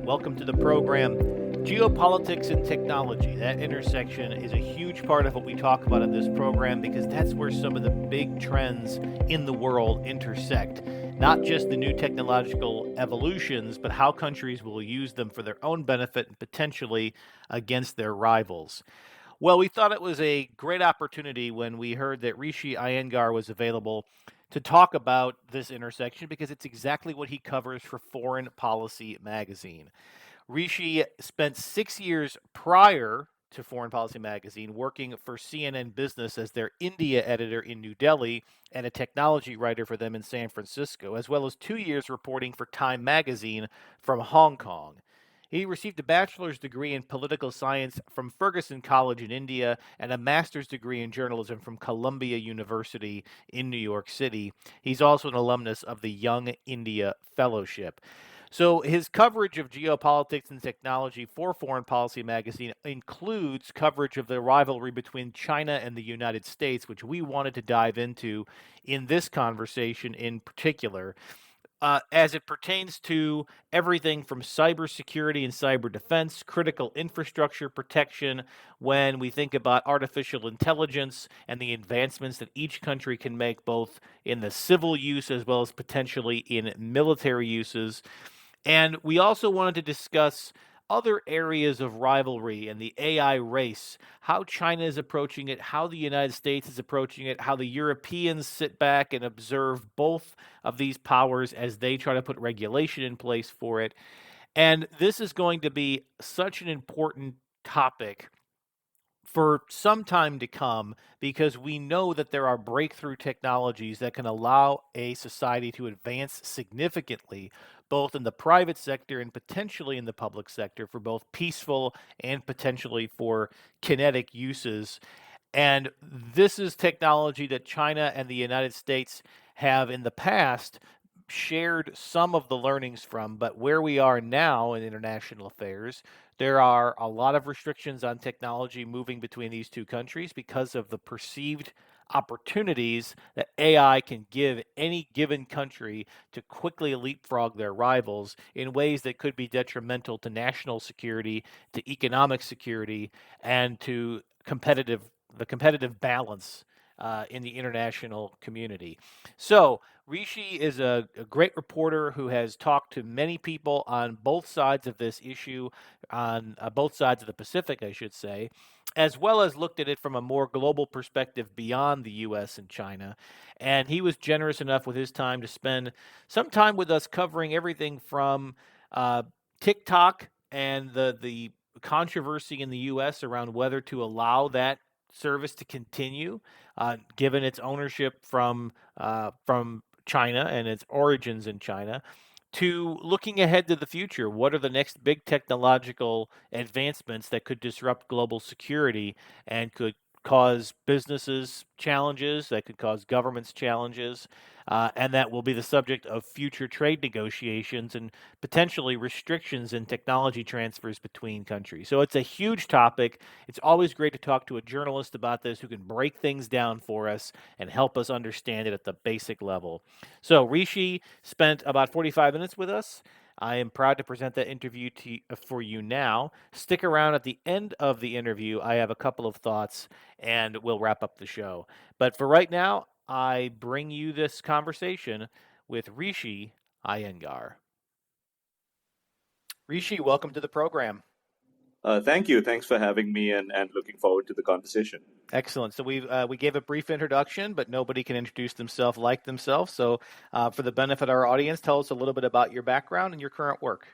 Welcome to the program. Geopolitics and technology, that intersection is a huge part of what we talk about in this program because that's where some of the big trends in the world intersect. Not just the new technological evolutions, but how countries will use them for their own benefit and potentially against their rivals. Well, we thought it was a great opportunity when we heard that Rishi Iyengar was available to talk about this intersection because it's exactly what he covers for Foreign Policy magazine. Rishi spent 6 years prior to Foreign Policy magazine working for CNN Business as their India editor in New Delhi and a technology writer for them in San Francisco, as well as 2 years reporting for Time magazine from Hong Kong. He received a bachelor's degree in political science from Fergusson College in India and a master's degree in journalism from Columbia University in New York City. He's also an alumnus of the Young India Fellowship. So his coverage of geopolitics and technology for Foreign Policy magazine includes coverage of the rivalry between China and the United States, which we wanted to dive into in this conversation in particular. As it pertains to everything from cybersecurity and cyber defense, critical infrastructure protection, when we think about artificial intelligence and the advancements that each country can make, both in the civil use as well as potentially in military uses. And we also wanted to discuss other areas of rivalry and the AI race, how China is approaching it, how the United States is approaching it, how the Europeans sit back and observe both of these powers as they try to put regulation in place for it. And this is going to be such an important topic for some time to come because we know that there are breakthrough technologies that can allow a society to advance significantly, both in the private sector and potentially in the public sector, for both peaceful and potentially for kinetic uses. And this is technology that China and the United States have in the past shared some of the learnings from, but where we are now in international affairs, there are a lot of restrictions on technology moving between these two countries because of the perceived opportunities that AI can give any given country to quickly leapfrog their rivals in ways that could be detrimental to national security, to economic security, and to the competitive balance in the international community. So, Rishi is a great reporter who has talked to many people on both sides of this issue, on both sides of the Pacific, I should say, as well as looked at it from a more global perspective beyond the US and China. And he was generous enough with his time to spend some time with us covering everything from TikTok and the controversy in the US around whether to allow that service to continue, given its ownership from China and its origins in China, to looking ahead to the future. What are the next big technological advancements that could disrupt global security and could cause businesses challenges, that could cause governments challenges, and that will be the subject of future trade negotiations and potentially restrictions in technology transfers between countries. So it's a huge topic. It's always great to talk to a journalist about this who can break things down for us and help us understand it at the basic level. So Rishi spent about 45 minutes with us. I am proud to present that interview for you now. Stick around at the end of the interview. I have a couple of thoughts and we'll wrap up the show. But for right now, I bring you this conversation with Rishi Iyengar. Rishi, welcome to the program. Thank you. Thanks for having me and looking forward to the conversation. Excellent. So we gave a brief introduction, but nobody can introduce themselves like themselves. So for the benefit of our audience, tell us a little bit about your background and your current work.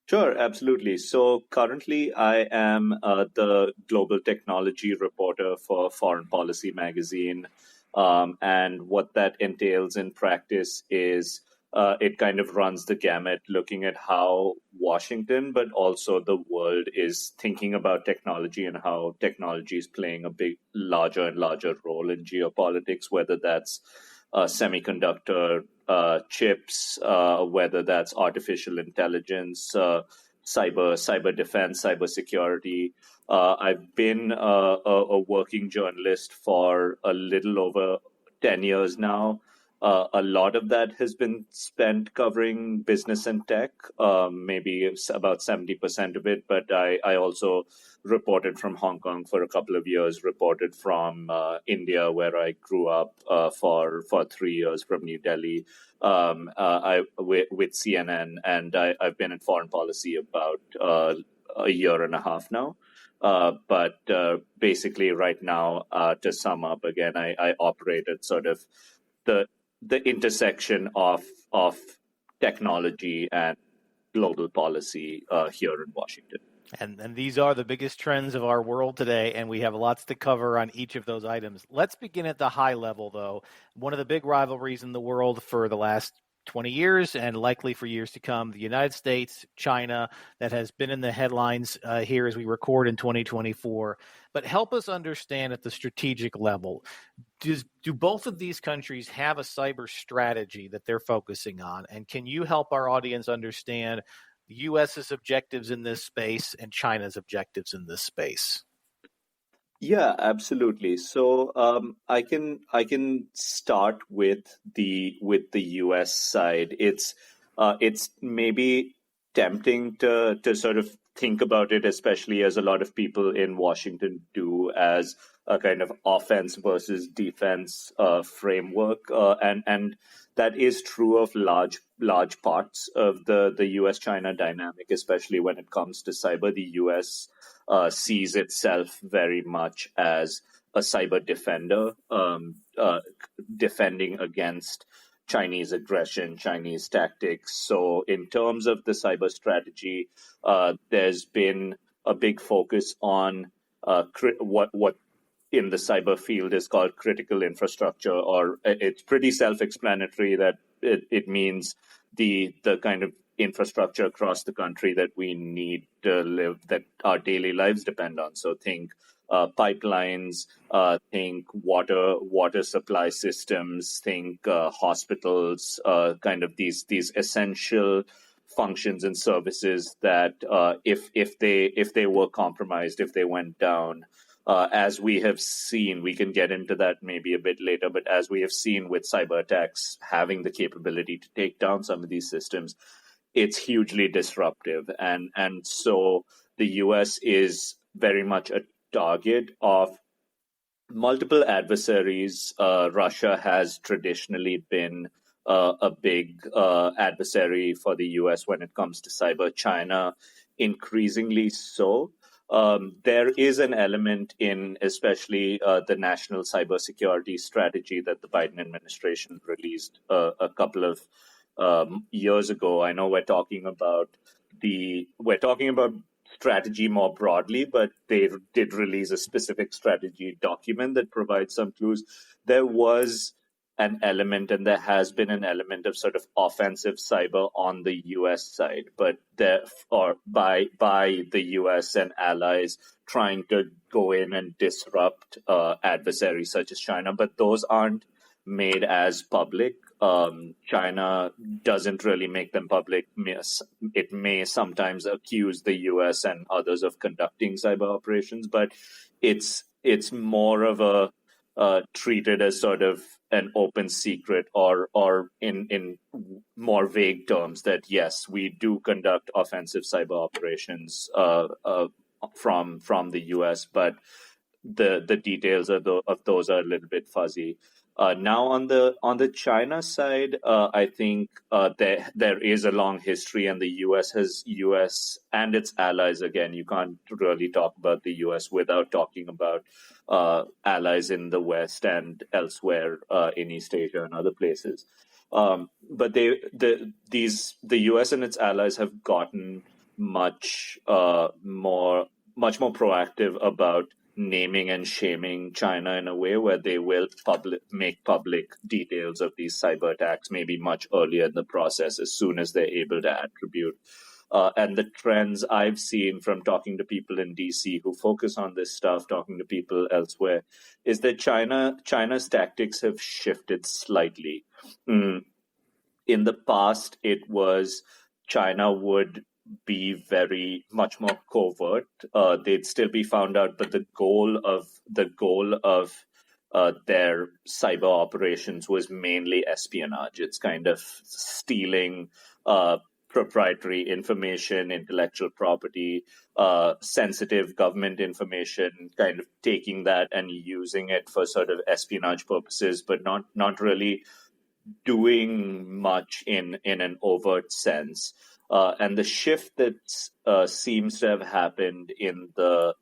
Sure, absolutely. So currently, I am the global technology reporter for Foreign Policy magazine. And what that entails in practice is it kind of runs the gamut, looking at how Washington, but also the world is thinking about technology and how technology is playing a larger and larger role in geopolitics, whether that's semiconductor chips, whether that's artificial intelligence, cyber defense, cyber security. I've been a working journalist for a little over 10 years now. A lot of that has been spent covering business and tech, maybe it's about 70% of it. But I also reported from Hong Kong for a couple of years, reported from India, where I grew up for 3 years, from New Delhi, with CNN. And I've been in foreign policy about a year and a half now. But basically, right now, to sum up again, I operate at sort of the intersection of technology and global policy here in Washington. And these are the biggest trends of our world today, and we have lots to cover on each of those items. Let's begin at the high level, though. One of the big rivalries in the world for the last 20 years and likely for years to come, the United States, China, that has been in the headlines here as we record in 2024. But help us understand at the strategic level, do both of these countries have a cyber strategy that they're focusing on? And can you help our audience understand the U.S.'s objectives in this space and China's objectives in this space? Yeah, absolutely. So I can start with the U.S. side. It's maybe tempting to sort of think about it, especially as a lot of people in Washington do, as a kind of offense versus defense framework, and that is true of large parts of the U.S.-China dynamic, especially when it comes to cyber. The U.S. Sees itself very much as a cyber defender, defending against Chinese aggression, Chinese tactics. So in terms of the cyber strategy, there's been a big focus on what in the cyber field is called critical infrastructure, or it's pretty self-explanatory that it means the kind of infrastructure across the country that we need to live, that our daily lives depend on. So think pipelines, think water supply systems, think hospitals, kind of these essential functions and services that if they were compromised, if they went down, as we have seen, we can get into that maybe a bit later, but as we have seen with cyber attacks having the capability to take down some of these systems, it's hugely disruptive. And so the US is very much a target of multiple adversaries. Russia has traditionally been a big adversary for the US when it comes to cyber. China, increasingly so. There is an element in especially the national cybersecurity strategy that the Biden administration released a couple of years ago. I know we're talking about strategy more broadly, but they did release a specific strategy document that provides some clues. There was an element, and there has been an element of sort of offensive cyber on the U.S. side, but by the U.S. and allies trying to go in and disrupt adversaries such as China, but those aren't made as public. China doesn't really make them public. It may sometimes accuse the U.S. and others of conducting cyber operations, but it's more of a treated as sort of an open secret, or in more vague terms that yes, we do conduct offensive cyber operations from the U.S., but the details of those are a little bit fuzzy. Now on the China side, I think there is a long history, and the U.S. and its allies. Again, you can't really talk about the U.S. without talking about allies in the West and elsewhere in East Asia and other places. But the U.S. and its allies have gotten much more proactive about naming and shaming China in a way where they will make public details of these cyber attacks maybe much earlier in the process, as soon as they're able to attribute. And the trends I've seen from talking to people in DC who focus on this stuff, talking to people elsewhere, is that China's tactics have shifted slightly. In the past, it was China would be very much more covert. They'd still be found out, but the goal of their cyber operations was mainly espionage. It's kind of stealing proprietary information, intellectual property, sensitive government information, kind of taking that and using it for sort of espionage purposes, but not really doing much in an overt sense. And the shift that seems to have happened in the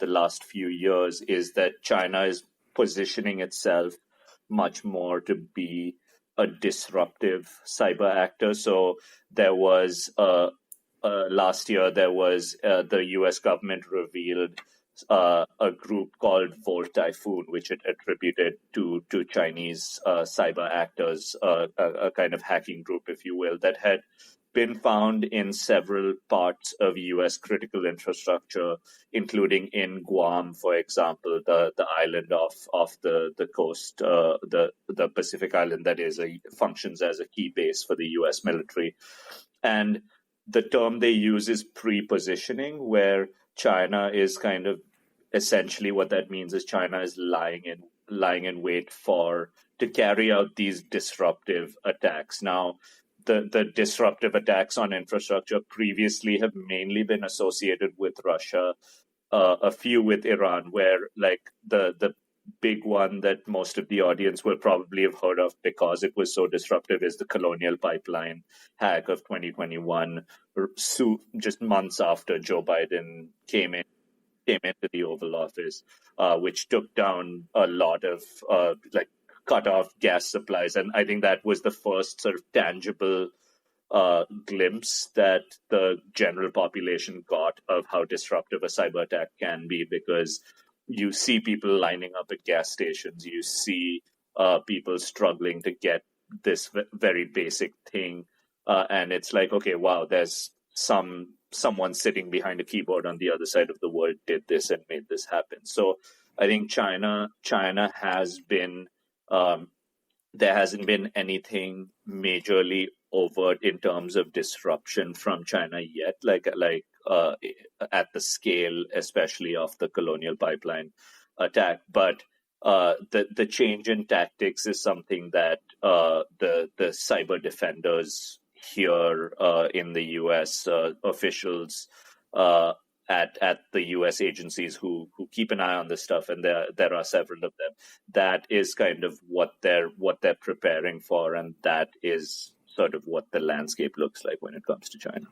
last few years is that China is positioning itself much more to be a disruptive cyber actor. So there was last year there was the U.S. government revealed a group called Volt Typhoon, which it attributed to Chinese cyber actors, a kind of hacking group, if you will, that had been found in several parts of U.S. critical infrastructure, including in Guam, for example, the island off the coast, the Pacific island that functions as a key base for the U.S. military. And the term they use is pre-positioning, where China is kind of essentially what that means is China is lying in wait to carry out these disruptive attacks. Now, the disruptive attacks on infrastructure previously have mainly been associated with Russia, a few with Iran, where like the big one that most of the audience will probably have heard of because it was so disruptive is the Colonial Pipeline hack of 2021, just months after Joe Biden came into the Oval Office, which took down a lot of cut off gas supplies. And I think that was the first sort of tangible glimpse that the general population got of how disruptive a cyber attack can be, because you see people lining up at gas stations, you see people struggling to get this very basic thing, and it's like, okay, wow, there's someone sitting behind a keyboard on the other side of the world did this and made this happen. So I think China has been there hasn't been anything majorly overt in terms of disruption from China yet, like at the scale, especially of the Colonial Pipeline attack. But the change in tactics is something that the cyber defenders here in the U.S. Officials at the U.S. agencies who keep an eye on this stuff, and there are several of them. That is kind of what they're preparing for, and that is sort of what the landscape looks like when it comes to China.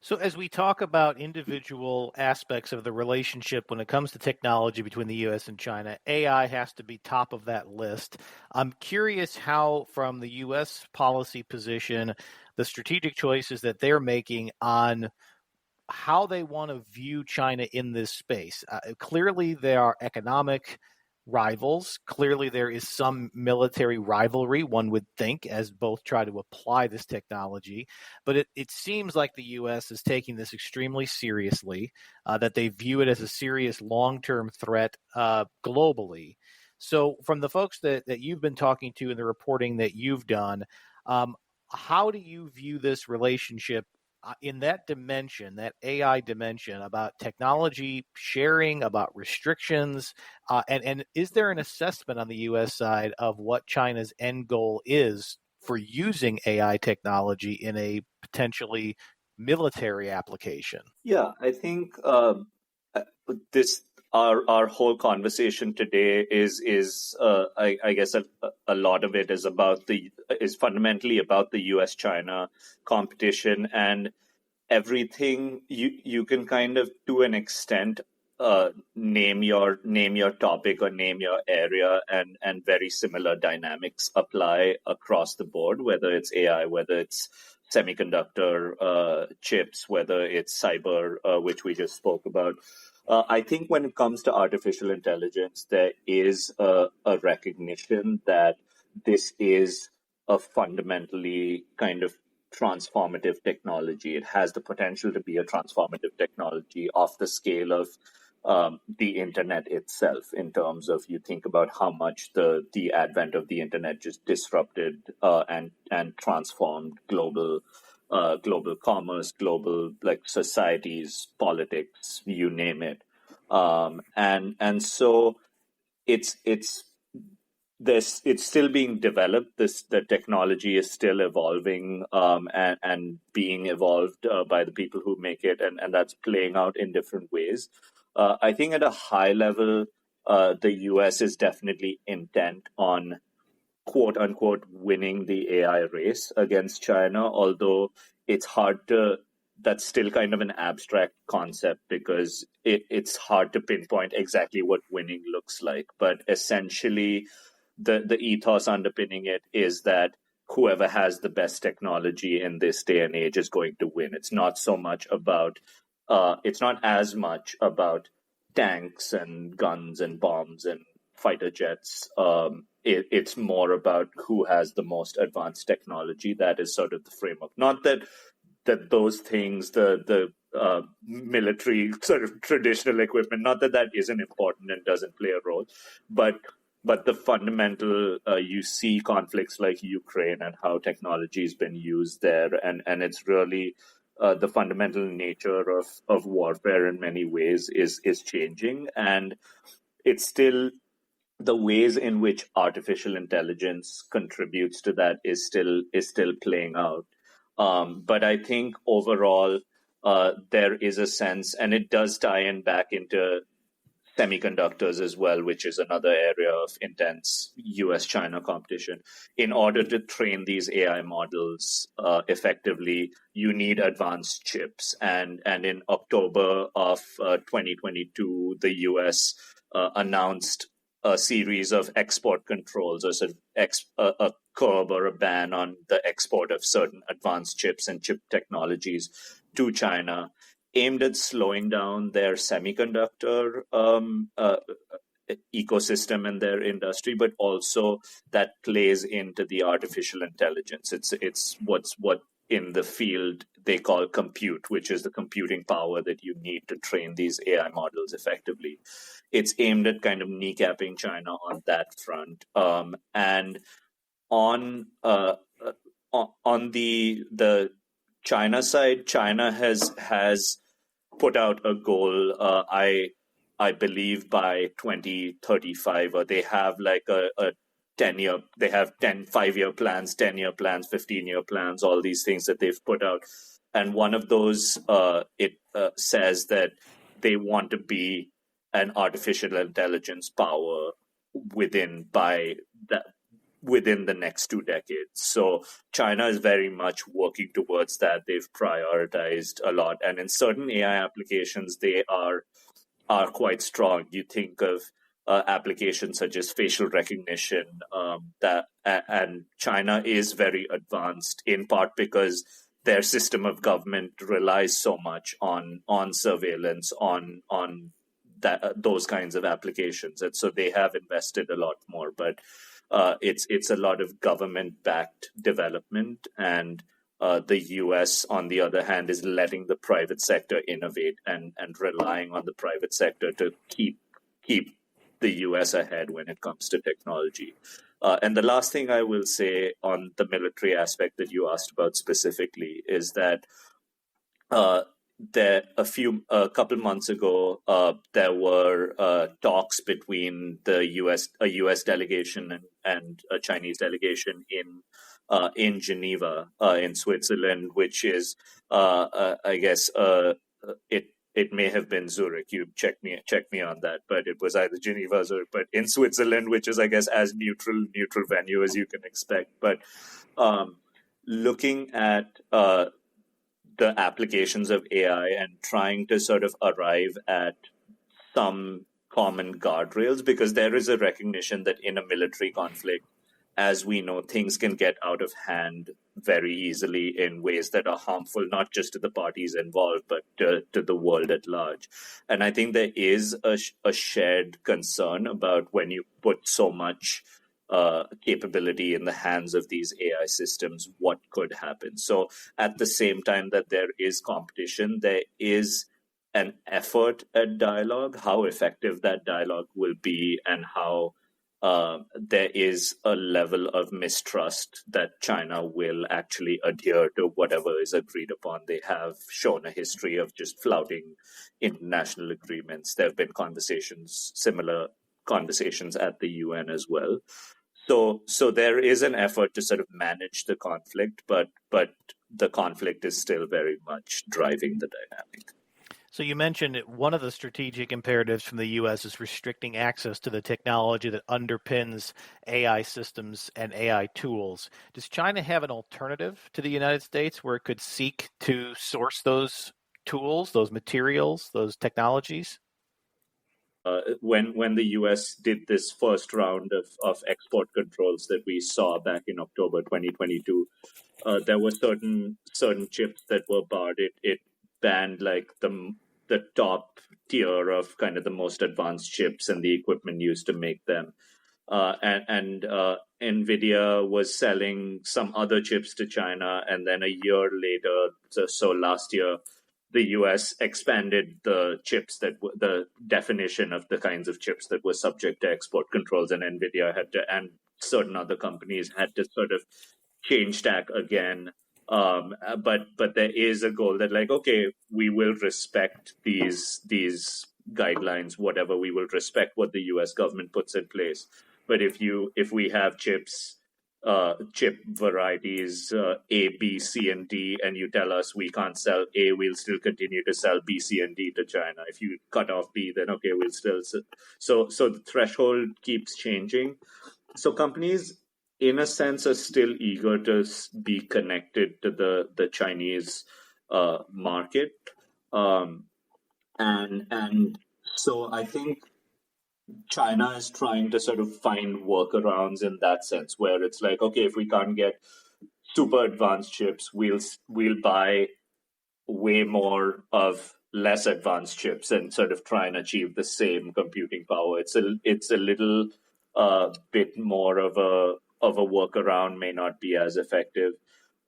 So as we talk about individual aspects of the relationship when it comes to technology between the U.S. and China, AI has to be top of that list. I'm curious how, from the U.S. policy position, the strategic choices that they're making on how they want to view China in this space. Clearly, there are economic rivals. Clearly, there is some military rivalry, one would think, as both try to apply this technology. But it seems like the U.S. is taking this extremely seriously, that they view it as a serious long-term threat globally. So from the folks that you've been talking to in the reporting that you've done, how do you view this relationship in that dimension, that AI dimension, about technology sharing, about restrictions, and is there an assessment on the U.S. side of what China's end goal is for using AI technology in a potentially military application? Yeah, I think this our whole conversation today is I guess a lot of it is fundamentally about the U.S. China competition, and everything you can kind of, to an extent, name your topic or name your area, and very similar dynamics apply across the board, whether it's AI, whether it's semiconductor chips, whether it's cyber, which we just spoke about. I think when it comes to artificial intelligence, there is a recognition that this is a fundamentally kind of transformative technology. It has the potential to be a transformative technology of the scale of the internet itself, in terms of, you think about how much the advent of the internet just disrupted and transformed global commerce, global societies, politics, you name it, and so it's it's still being developed. The technology is still evolving, and being evolved by the people who make it, and that's playing out in different ways. I think at a high level, the US is definitely intent on quote unquote winning the AI race against China, although it's hard to, that's still kind of an abstract concept because it's hard to pinpoint exactly what winning looks like. But essentially, the ethos underpinning it is that whoever has the best technology in this day and age is going to win. It's not so much about, it's not as much about tanks and guns and bombs and fighter jets. It's more about who has the most advanced technology. That is sort of the framework. Not that those things, the military sort of traditional equipment, not that isn't important and doesn't play a role, but the fundamental, you see conflicts like Ukraine and how technology has been used there, and it's really the fundamental nature of warfare in many ways is changing, and it's still the ways in which artificial intelligence contributes to that is still playing out. But I think overall, there is a sense, and it does tie in back into semiconductors as well, which is another area of intense US-China competition. In order to train these AI models effectively, you need advanced chips. And in October of 2022, the US announced a series of export controls, or sort of a curb or a ban on the export of certain advanced chips and chip technologies to China, aimed at slowing down their semiconductor ecosystem and their industry, but also that plays into the artificial intelligence. It's what in the field they call compute, which is the computing power that you need to train these AI models effectively. It's aimed at kind of kneecapping China on that front, and on the China side, China has put out a goal. I believe by 2035, or they have like a 10-year. They have 5-year plans, 10-year plans, 15-year plans. All these things that they've put out, and one of those it says that they want to be an artificial intelligence power within the next 2 decades. So China is very much working towards that. They've prioritized a lot, and in certain AI applications, they are quite strong. You think of applications such as facial recognition, and China is very advanced, in part because their system of government relies so much on surveillance, on those kinds of applications, and so they have invested a lot more. But it's a lot of government-backed development, and the US, on the other hand, is letting the private sector innovate and relying on the private sector to keep the US ahead when it comes to technology. And the last thing I will say on the military aspect that you asked about specifically is that a couple months ago, there were talks between a U.S. delegation and a Chinese delegation in Geneva, in Switzerland, which is, I guess, it may have been Zurich. You check me on that, but it was either Geneva or Zurich. But in Switzerland, which is, I guess, as neutral venue as you can expect. But looking at the applications of AI and trying to sort of arrive at some common guardrails, because there is a recognition that in a military conflict, as we know, things can get out of hand very easily in ways that are harmful, not just to the parties involved, but to the world at large. And I think there is a shared concern about when you put so much capability in the hands of these AI systems, what could happen. So at the same time that there is competition, there is an effort at dialogue. How effective that dialogue will be, and how there is a level of mistrust that China will actually adhere to whatever is agreed upon. They have shown a history of just flouting international agreements. There have been similar conversations at the UN as well. So there is an effort to sort of manage the conflict, but the conflict is still very much driving the dynamic. So you mentioned one of the strategic imperatives from the U.S. is restricting access to the technology that underpins AI systems and AI tools. Does China have an alternative to the United States where it could seek to source those tools, those materials, those technologies? When the U.S. did this first round of export controls that we saw back in October 2022, there were certain chips that were barred. It banned like the top tier of kind of the most advanced chips and the equipment used to make them. And Nvidia was selling some other chips to China, and then a year later, so last year, the U.S. expanded the chips the definition of the kinds of chips that were subject to export controls, and Nvidia had to, and certain other companies had to sort of change tack again. But there is a goal that, like, okay, we will respect these guidelines, whatever. We will respect what the U.S. government puts in place. But if we have chip varieties A, B, C, and D, and you tell us we can't sell A, we'll still continue to sell B, C, and D to China. If you cut off B, then okay, we'll still. So the threshold keeps changing. So companies, in a sense, are still eager to be connected to the Chinese market, and so I think China is trying to sort of find workarounds in that sense, where it's like, okay, if we can't get super advanced chips, we'll buy way more of less advanced chips and sort of try and achieve the same computing power. It's a little bit more of a workaround, may not be as effective,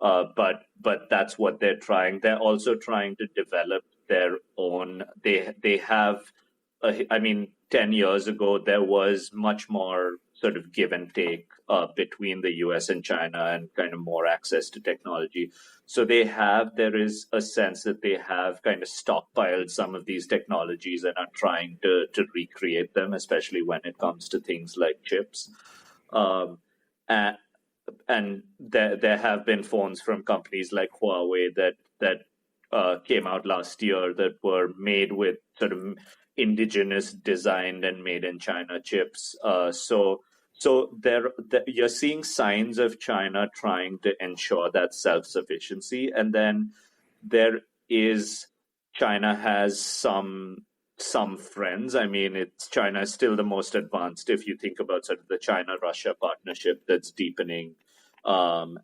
but that's what they're trying. They're also trying to develop their own. They have. I mean, 10 years ago, there was much more sort of give and take between the US and China, and kind of more access to technology. So there is a sense that they have kind of stockpiled some of these technologies and are trying to recreate them, especially when it comes to things like chips. And there have been phones from companies like Huawei that came out last year that were made with sort of indigenous designed and made in China chips. So you're seeing signs of China trying to ensure that self-sufficiency. And then China has some friends. I mean, China is still the most advanced if you think about sort of the China-Russia partnership that's deepening. But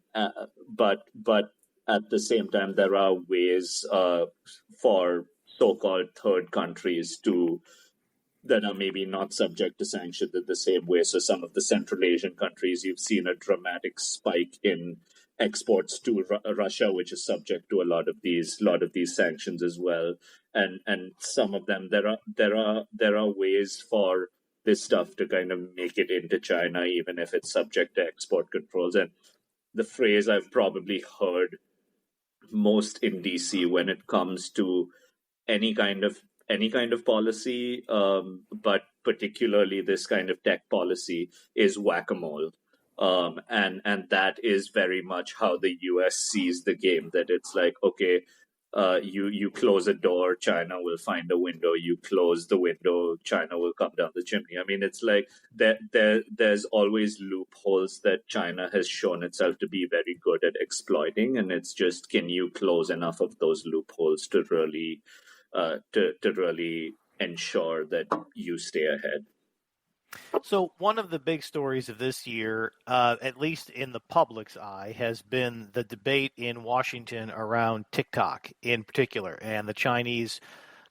at the same time, there are ways for so-called third countries that are maybe not subject to sanctions in the same way. So some of the Central Asian countries, you've seen a dramatic spike in exports to Russia, which is subject to a lot of these sanctions as well. And some of them, there are ways for this stuff to kind of make it into China, even if it's subject to export controls. And the phrase I've probably heard most in DC when it comes to any kind of policy, but particularly this kind of tech policy, is whack-a-mole. And that is very much how the US sees the game, that it's like, okay, you close a door, China will find a window. You close the window, China will come down the chimney. I mean, it's like there's always loopholes that China has shown itself to be very good at exploiting, and it's just, can you close enough of those loopholes to really ensure that you stay ahead? So one of the big stories of this year, at least in the public's eye, has been the debate in Washington around TikTok in particular, and the Chinese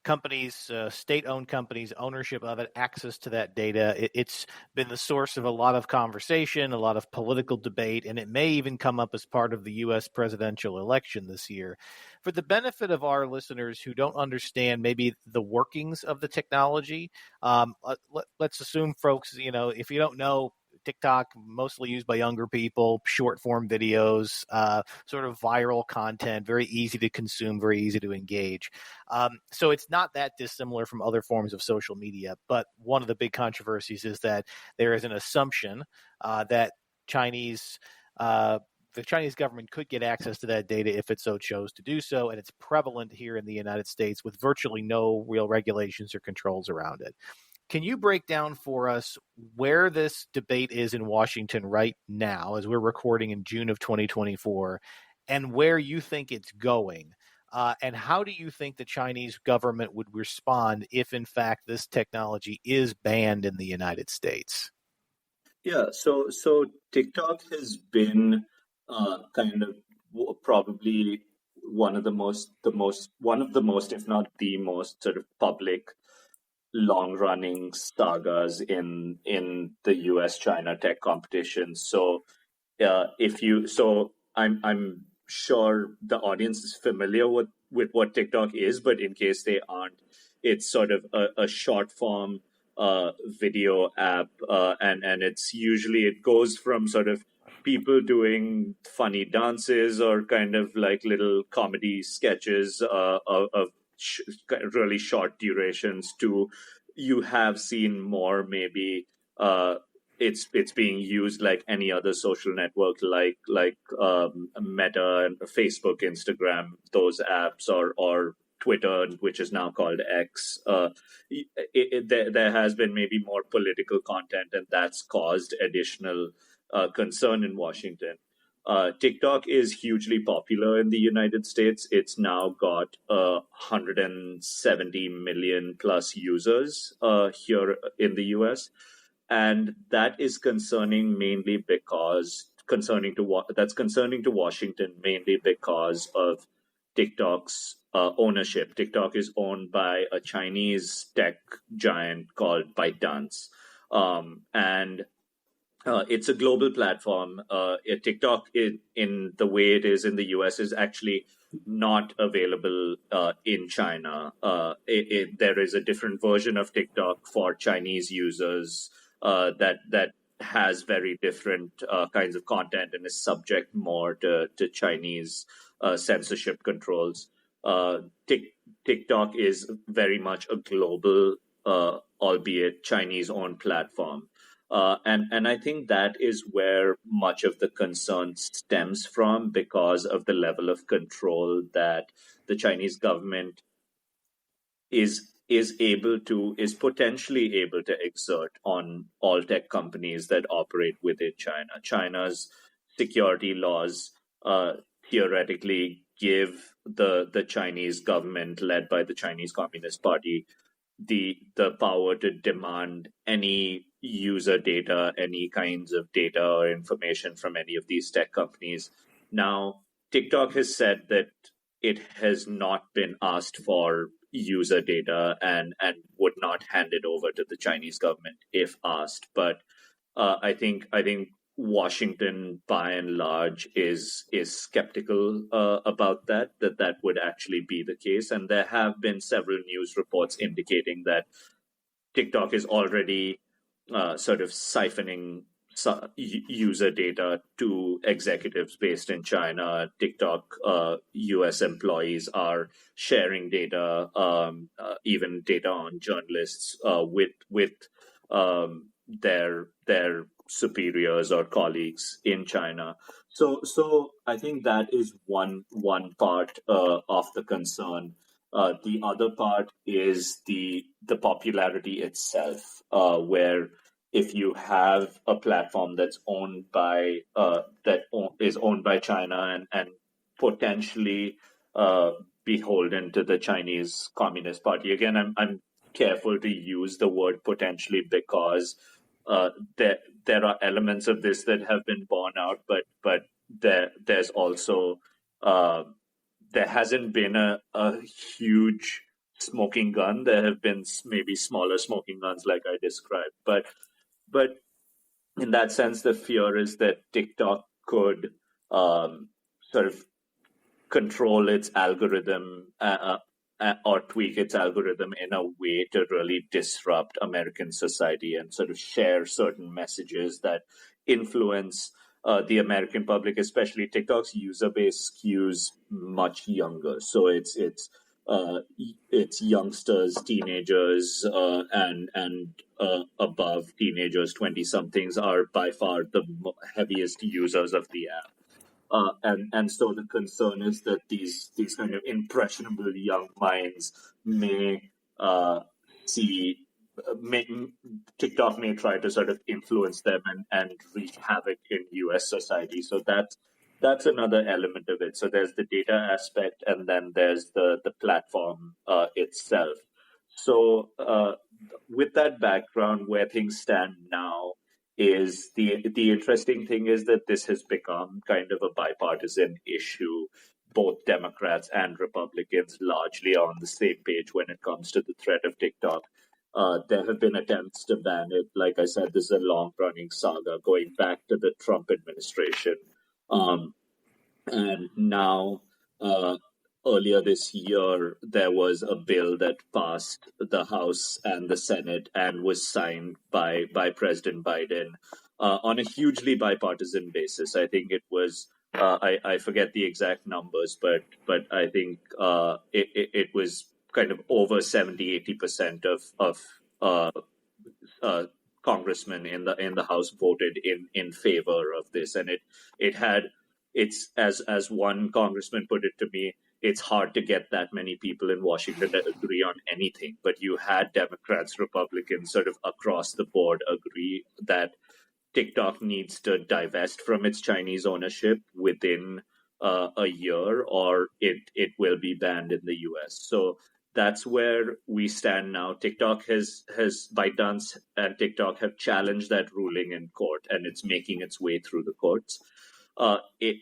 companies, state-owned companies, ownership of it, access to that data. It's been the source of a lot of conversation, a lot of political debate, and it may even come up as part of the U.S. presidential election this year. For the benefit of our listeners who don't understand maybe the workings of the technology, let's assume, folks, if you don't know, TikTok, mostly used by younger people, short form videos, sort of viral content, very easy to consume, very easy to engage. So it's not that dissimilar from other forms of social media. But one of the big controversies is that there is an assumption that Chinese the Chinese government could get access to that data if it so chose to do so, and it's prevalent here in the United States with virtually no real regulations or controls around it. Can you break down for us where this debate is in Washington right now, as we're recording in June of 2024, and where you think it's going? And how do you think the Chinese government would respond if, in fact, this technology is banned in the United States? Yeah, so TikTok has been kind of probably one of the most, if not the most, sort of public, long-running sagas in the U.S.-China tech competition. So if you so I'm sure the audience is familiar with what TikTok is, but in case they aren't, it's sort of a short form video app, and it's usually it goes from sort of people doing funny dances or kind of like little comedy sketches of really short durations to you have seen more maybe it's being used like any other social network, like Meta and Facebook, Instagram, those apps, or Twitter, which is now called X. There has been maybe more political content, and that's caused additional concern in Washington. TikTok is hugely popular in the United States. It's now got 170 million plus users here in the US, and that is concerning mainly because that's concerning to Washington mainly because of TikTok's ownership. TikTok is owned by a Chinese tech giant called ByteDance, and it's a global platform. TikTok, in the way it is in the US, is actually not available in China. There is a different version of TikTok for Chinese users that has very different kinds of content and is subject more to Chinese censorship controls. TikTok is very much a global, albeit Chinese-owned platform. And I think that is where much of the concern stems from, because of the level of control that the Chinese government is potentially able to exert on all tech companies that operate within China. China's security laws theoretically give the Chinese government, led by the Chinese Communist Party, the power to demand any user data, any kinds of data or information from any of these tech companies. Now, TikTok has said that it has not been asked for user data and would not hand it over to the Chinese government if asked. But I think Washington, by and large, is skeptical about that would actually be the case. And there have been several news reports indicating that TikTok is already sort of siphoning user data to executives based in China. TikTok US employees are sharing data, even data on journalists with their superiors or colleagues in China. So I think that is one part of the concern. The other part is the popularity itself, where if you have a platform that's owned by is owned by China and potentially beholden to the Chinese Communist Party. Again, I'm careful to use the word potentially because there are elements of this that have been borne out, but there's also there hasn't been a huge smoking gun. There have been maybe smaller smoking guns like I described, but in that sense, the fear is that TikTok could sort of control its algorithm or tweak its algorithm in a way to really disrupt American society and sort of share certain messages that influence the American public, especially TikTok's user base skews much younger. So it's youngsters, teenagers, and above teenagers, 20 somethings are by far the heaviest users of the app. And so the concern is that these kind of impressionable young minds may see may, TikTok may try to sort of influence them and wreak havoc in U.S. society. So that's another element of it. So there's the data aspect, and then there's the platform itself. So with that background, where things stand now is the interesting thing is that this has become kind of a bipartisan issue. Both Democrats and Republicans largely are on the same page when it comes to the threat of TikTok. There have been attempts to ban it. Like I said, this is a long-running saga going back to the Trump administration. And now, earlier this year, there was a bill that passed the House and the Senate and was signed by President Biden on a hugely bipartisan basis. I think it was, I forget the exact numbers, but I think it was kind of over 70-80% of congressmen in the House voted in favor of this, and it had it's as one congressman put it to me, it's hard to get that many people in Washington to agree on anything, but you had Democrats, Republicans, sort of across the board agree that TikTok needs to divest from its Chinese ownership within a year, or it will be banned in the U.S. So that's where we stand now. TikTok has ByteDance and TikTok have challenged that ruling in court, and it's making its way through the courts. It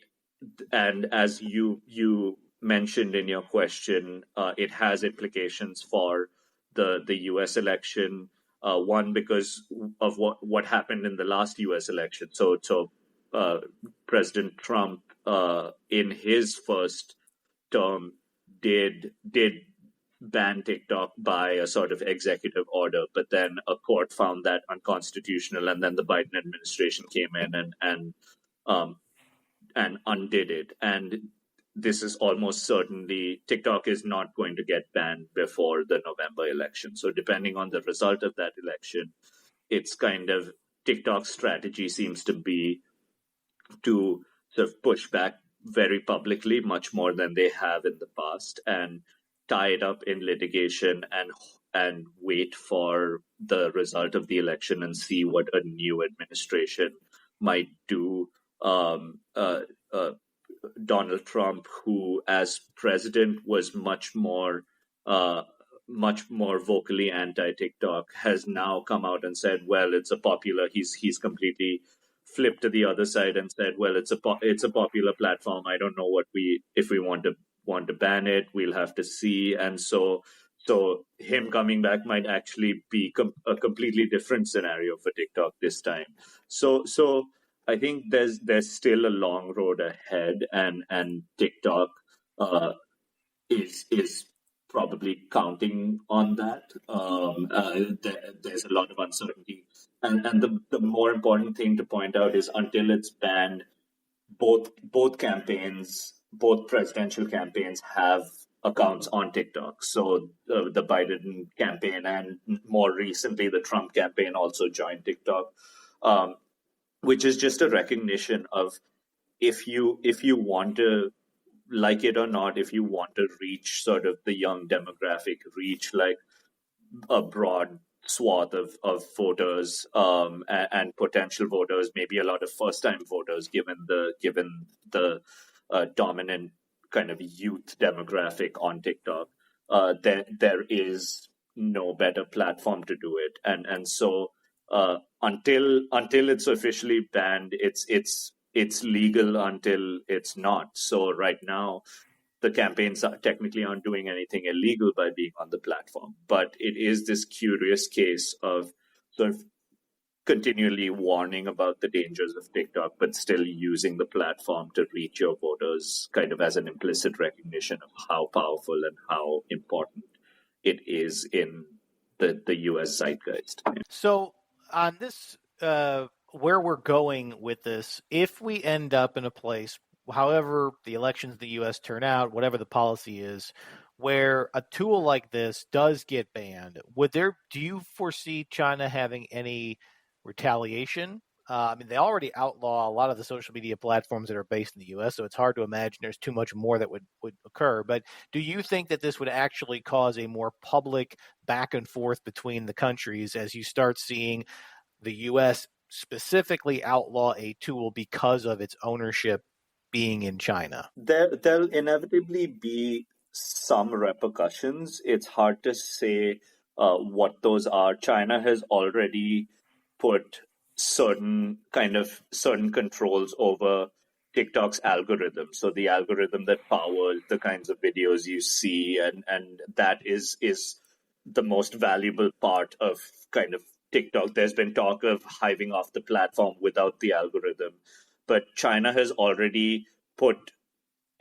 and as you mentioned in your question, it has implications for the U.S. election. One, because of what happened in the last U.S. election. So President Trump, in his first term, did ban TikTok by a sort of executive order, but then a court found that unconstitutional, and then the Biden administration came in and undid it. And this is almost certainly, TikTok is not going to get banned before the November election. So depending on the result of that election, it's kind of TikTok's strategy seems to be to sort of push back very publicly, much more than they have in the past, and tie it up in litigation and wait for the result of the election and see what a new administration might do. Donald Trump, who as president was much more vocally anti-TikTok, has now come out and said, well, it's a popular. He's completely flipped to the other side and said, well, it's a popular platform. I don't know if we want to ban it. We'll have to see. And so him coming back might actually be a completely different scenario for TikTok this time. So I think there's still a long road ahead, and TikTok is probably counting on that. There's a lot of uncertainty, and the more important thing to point out is until it's banned, both campaigns, both presidential campaigns have accounts on TikTok. So the Biden campaign and more recently the Trump campaign also joined TikTok. Which is just a recognition of if you want to, like it or not, if you want to reach sort of the young demographic, reach like a broad swath of voters and potential voters, maybe a lot of first-time voters, given the dominant kind of youth demographic on TikTok, there is no better platform to do it, and so. Until it's officially banned, it's legal until it's not. So right now, the campaigns technically aren't doing anything illegal by being on the platform. But it is this curious case of sort of continually warning about the dangers of TikTok, but still using the platform to reach your voters, kind of as an implicit recognition of how powerful and how important it is in the US zeitgeist. So on this, where we're going with this, if we end up in a place, however the elections in the U.S. turn out, whatever the policy is, where a tool like this does get banned, do you foresee China having any retaliation? I mean, they already outlaw a lot of the social media platforms that are based in the U.S., so it's hard to imagine there's too much more that would occur. But do you think that this would actually cause a more public back and forth between the countries as you start seeing the U.S. specifically outlaw a tool because of its ownership being in China? There'll inevitably be some repercussions. It's hard to say what those are. China has already put certain controls over TikTok's algorithm. So the algorithm that powers the kinds of videos you see, and that is the most valuable part of kind of TikTok. There's been talk of hiving off the platform without the algorithm, but China has already put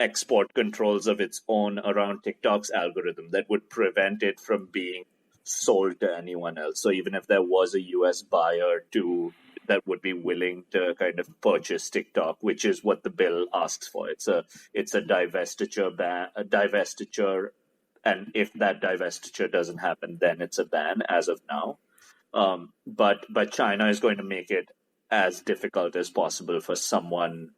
export controls of its own around TikTok's algorithm that would prevent it from being sold to anyone else. So even if there was a US buyer that would be willing to kind of purchase TikTok, which is what the bill asks for. It's a divestiture, and if that divestiture doesn't happen, then it's a ban as of now. But China is going to make it as difficult as possible for someone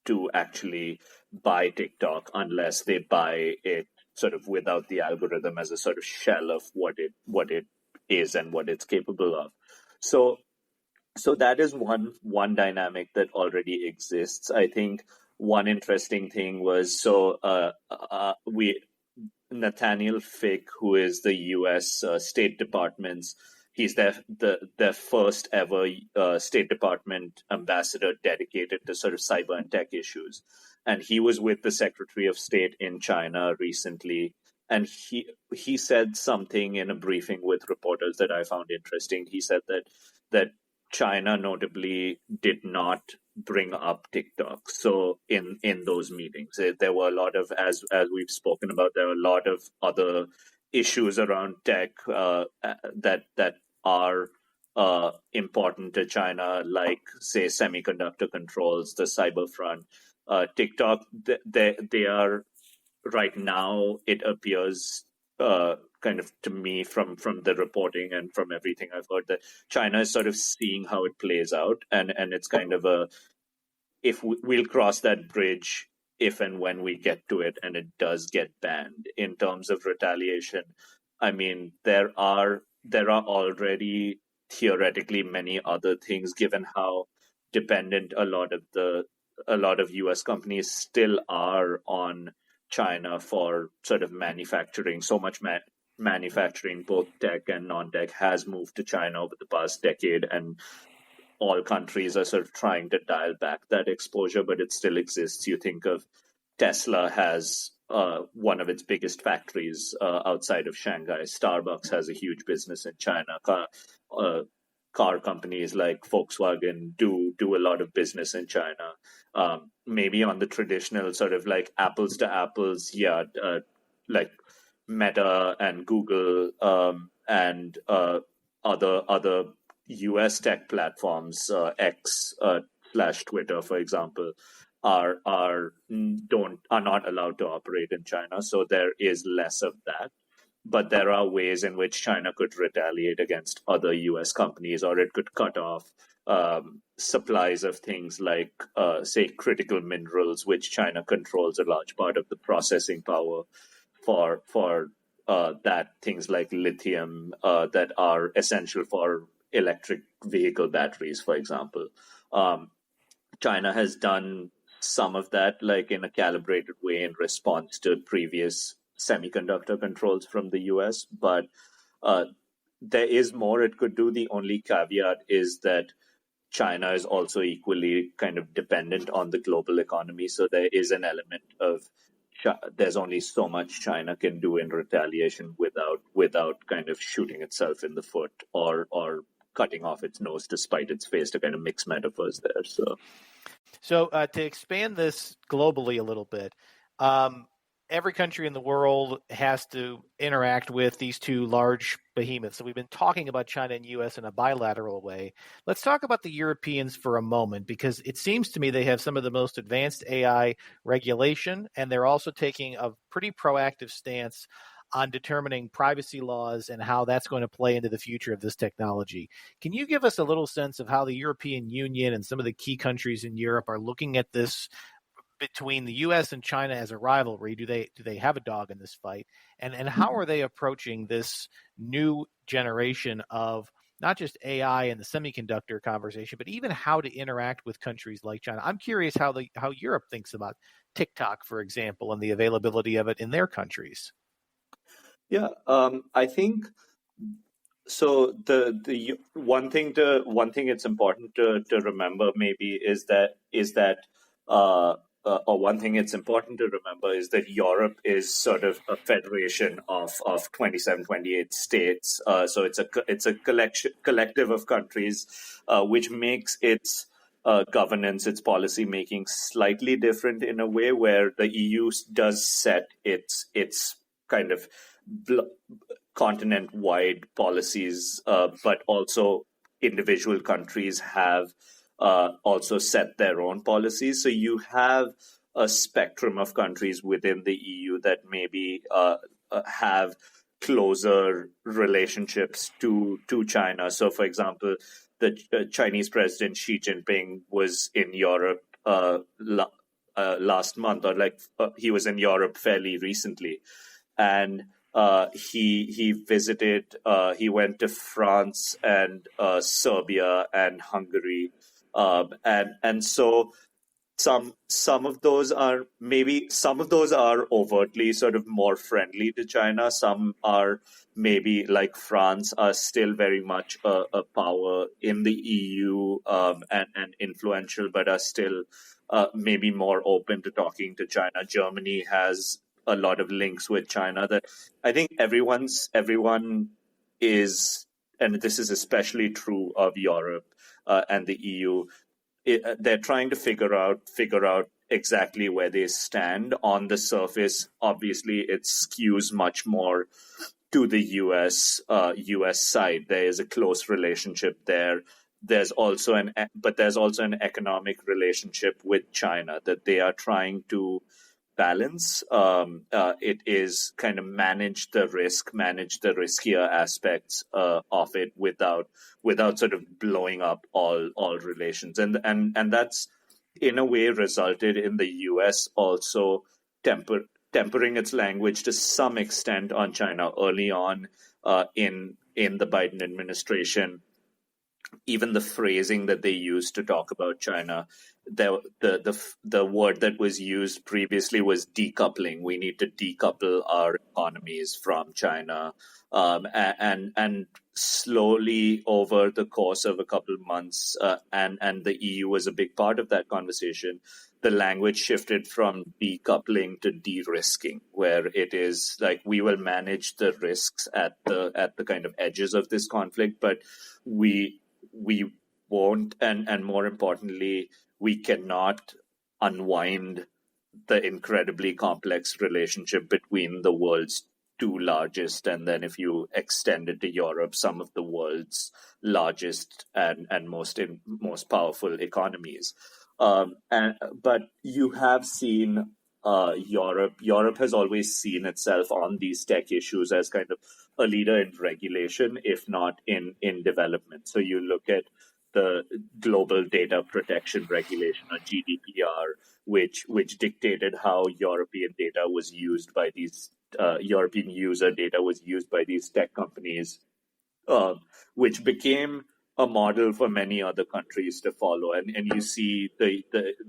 to actually buy TikTok unless they buy it sort of without the algorithm as a sort of shell of what it is and what it's capable of. So that is one dynamic that already exists. I think one interesting thing was Nathaniel Fick, who is the U.S. State Department's, he's their first ever State Department ambassador dedicated to sort of cyber and tech issues, and he was with the Secretary of State in China recently, and he said something in a briefing with reporters that I found interesting. He said that China notably did not bring up TikTok. So in those meetings, there were a lot of, as we've spoken about, there are a lot of other issues around tech that are important to China, like say semiconductor controls, the cyber front. TikTok, they are right now. It appears kind of to me from the reporting and from everything I've heard that China is sort of seeing how it plays out, and it's kind of we'll cross that bridge if and when we get to it and it does get banned. In terms of retaliation, I mean, there are already theoretically many other things, given how dependent a lot of US companies still are on China for sort of manufacturing. So much manufacturing, both tech and non-tech, has moved to China over the past decade, and all countries are sort of trying to dial back that exposure, but it still exists. You think of Tesla has one of its biggest factories outside of Shanghai. Starbucks has a huge business in China. Car companies like Volkswagen do a lot of business in China. Maybe on the traditional sort of like apples to apples, like Meta and Google and other US tech platforms, X / Twitter, for example, are not allowed to operate in China. So there is less of that. But there are ways in which China could retaliate against other US companies, or it could cut off supplies of things like, say, critical minerals, which China controls a large part of the processing power for that, things like lithium that are essential for electric vehicle batteries, for example. China has done some of that, like in a calibrated way in response to previous semiconductor controls from the US, but there is more it could do. The only caveat is that China is also equally kind of dependent on the global economy. So there is an element of there's only so much China can do in retaliation without kind of shooting itself in the foot or cutting off its nose to spite its face, to kind of mix metaphors there. So to expand this globally a little bit, every country in the world has to interact with these two large behemoths. So we've been talking about China and U.S. in a bilateral way. Let's talk about the Europeans for a moment, because it seems to me they have some of the most advanced AI regulation, and they're also taking a pretty proactive stance on determining privacy laws and how that's going to play into the future of this technology. Can you give us a little sense of how the European Union and some of the key countries in Europe are looking at this between the U.S. and China as a rivalry? Do they have a dog in this fight? And how are they approaching this new generation of not just AI and the semiconductor conversation, but even how to interact with countries like China? I'm curious how Europe thinks about TikTok, for example, and the availability of it in their countries. Yeah, I think so. The one thing it's important to remember maybe is that or one thing it's important to remember is that Europe is sort of a federation of 27, 28 states. So it's a collective of countries, which makes its governance, its policy making slightly different in a way where the EU does set its kind of continent-wide policies, but also individual countries have also set their own policies. So you have a spectrum of countries within the EU that maybe have closer relationships to China. So, for example, the Chinese President Xi Jinping was in Europe last month, or he was in Europe fairly recently, and he visited. He went to France and Serbia and Hungary, and so some of those are overtly sort of more friendly to China. Some are, maybe like France, are still very much a power in the EU, and influential, but are still maybe more open to talking to China. Germany has a lot of links with China that I think everyone is, and this is especially true of Europe and the EU. They're trying to figure out exactly where they stand. On the surface, obviously, it skews much more to the US side. There is a close relationship there. There's also an economic relationship with China that they are trying to balance. It is kind of manage the riskier aspects of it without sort of blowing up all relations, and that's in a way resulted in the US also tempering its language to some extent on China early on in the Biden administration. Even the phrasing that they used to talk about China, the word that was used previously was decoupling. We need to decouple our economies from China, and slowly over the course of a couple of months, and the EU was a big part of that conversation. The language shifted from decoupling to de-risking, where it is like we will manage the risks at the kind of edges of this conflict, but we won't, and more importantly, we cannot unwind the incredibly complex relationship between the world's two largest, and then if you extend it to Europe, some of the world's largest and most powerful economies. But you have seen Europe has always seen itself on these tech issues as kind of a leader in regulation, if not in development. So you look at the Global Data Protection Regulation, or GDPR, which dictated how European data was used by these European user data was used by these tech companies, which became a model for many other countries to follow. And you see the